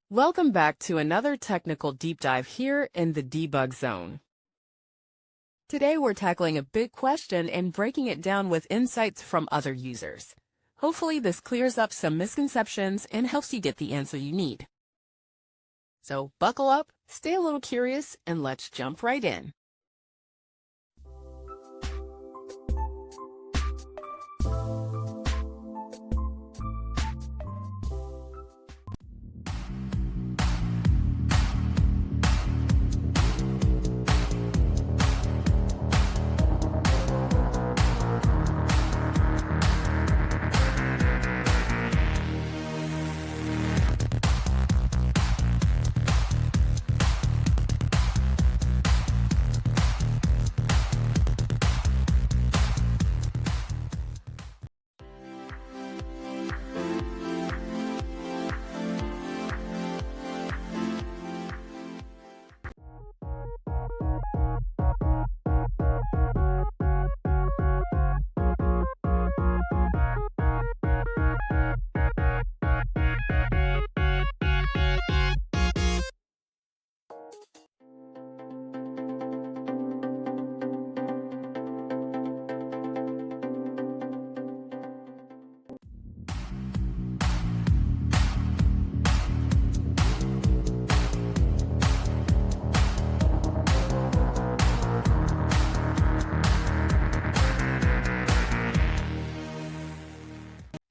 Welcome back to another technical deep dive here in the debug zone. Today we're tackling a big question and breaking it down with insights from other users. Hopefully this clears up some misconceptions and helps you get the answer you need. So buckle up, stay a little curious, and let's jump right in.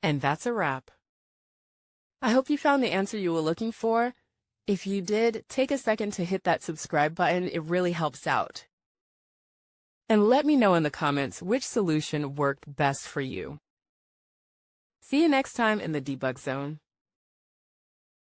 And that's a wrap. I hope you found the answer you were looking for. If you did, take a second to hit that subscribe button. It really helps out. And let me know in the comments which solution worked best for you. See you next time in the debug zone.